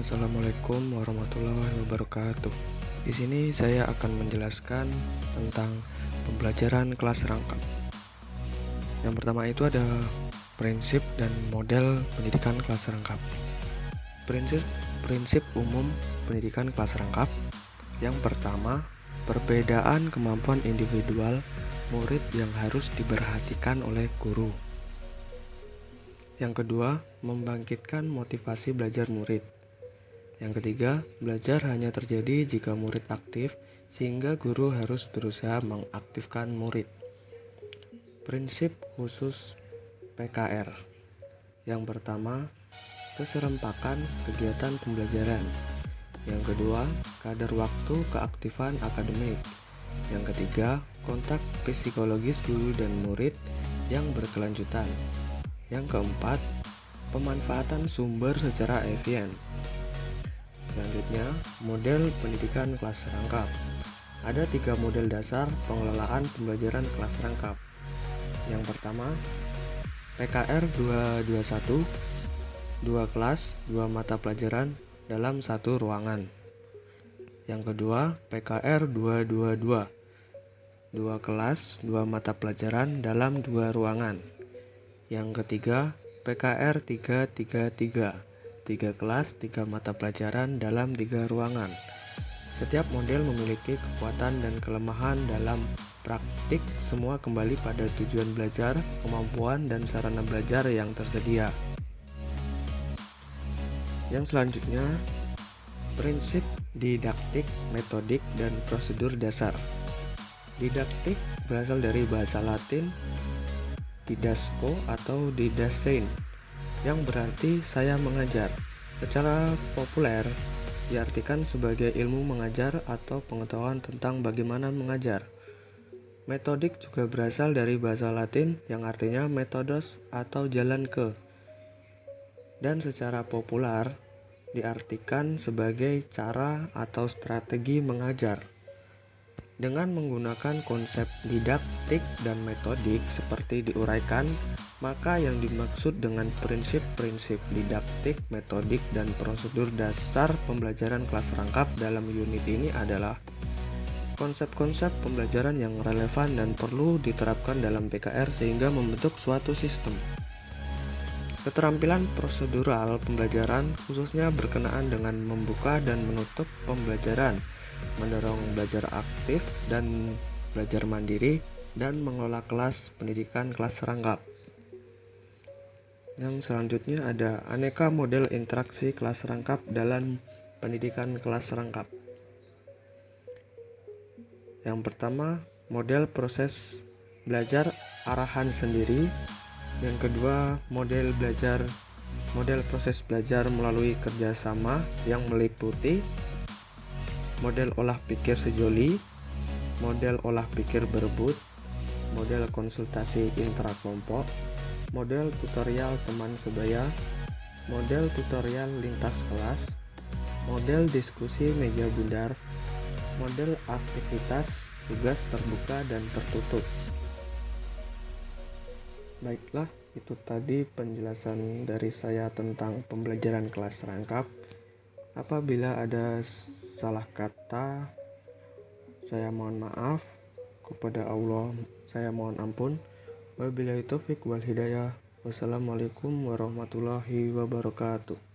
Assalamualaikum warahmatullahi wabarakatuh. Di sini saya akan menjelaskan tentang pembelajaran kelas rangkap. Yang pertama itu ada prinsip dan model pendidikan kelas rangkap. Prinsip umum pendidikan kelas rangkap. Yang pertama, perbedaan kemampuan individual murid yang harus diperhatikan oleh guru. Yang kedua, membangkitkan motivasi belajar murid. Yang ketiga, belajar hanya terjadi jika murid aktif, sehingga guru harus berusaha mengaktifkan murid. Prinsip khusus PKR. Yang pertama, keserempakan kegiatan pembelajaran. Yang kedua, kadar waktu keaktifan akademik. Yang ketiga, kontak psikologis guru dan murid yang berkelanjutan. Yang keempat, pemanfaatan sumber secara efisien. Selanjutnya, model pendidikan kelas rangkap. Ada 3 model dasar pengelolaan pembelajaran kelas rangkap. Yang pertama, PKR 221, 2 kelas, 2 mata pelajaran dalam 1 ruangan. Yang kedua, PKR 222, 2 kelas, 2 mata pelajaran dalam 2 ruangan. Yang ketiga, PKR 333, 3 kelas, 3 mata pelajaran dalam 3 ruangan. Setiap model memiliki kekuatan dan kelemahan dalam praktik, semua kembali pada tujuan belajar, kemampuan, dan sarana belajar yang tersedia. Yang selanjutnya, prinsip didaktik, metodik, dan prosedur dasar. Didaktik berasal dari bahasa Latin didasco atau didasein, yang berarti saya mengajar. Secara populer diartikan sebagai ilmu mengajar atau pengetahuan tentang bagaimana mengajar. Metodik juga berasal dari bahasa Latin yang artinya metodos atau jalan ke, dan secara populer diartikan sebagai cara atau strategi mengajar. Dengan menggunakan konsep didaktik dan metodik seperti diuraikan, maka yang dimaksud dengan prinsip-prinsip didaktik, metodik, dan prosedur dasar pembelajaran kelas rangkap dalam unit ini adalah konsep-konsep pembelajaran yang relevan dan perlu diterapkan dalam PKR sehingga membentuk suatu sistem. Keterampilan prosedural pembelajaran khususnya berkenaan dengan membuka dan menutup pembelajaran, mendorong belajar aktif dan belajar mandiri, dan mengelola kelas pendidikan kelas rangkap. Yang selanjutnya ada aneka model interaksi kelas rangkap dalam pendidikan kelas rangkap. Yang pertama, model proses belajar arahan sendiri. Yang kedua, model proses belajar melalui kerjasama yang meliputi model olah pikir sejoli, model olah pikir berebut, model konsultasi intrakelompok, model tutorial teman sebaya, model tutorial lintas kelas, model diskusi meja bundar, model aktivitas tugas terbuka dan tertutup. Baiklah, itu tadi penjelasan dari saya tentang pembelajaran kelas rangkap. Apabila ada salah kata, saya mohon maaf. Kepada Allah saya mohon ampun. Wabillahi taufik wal hidayah. Wassalamualaikum warahmatullahi wabarakatuh.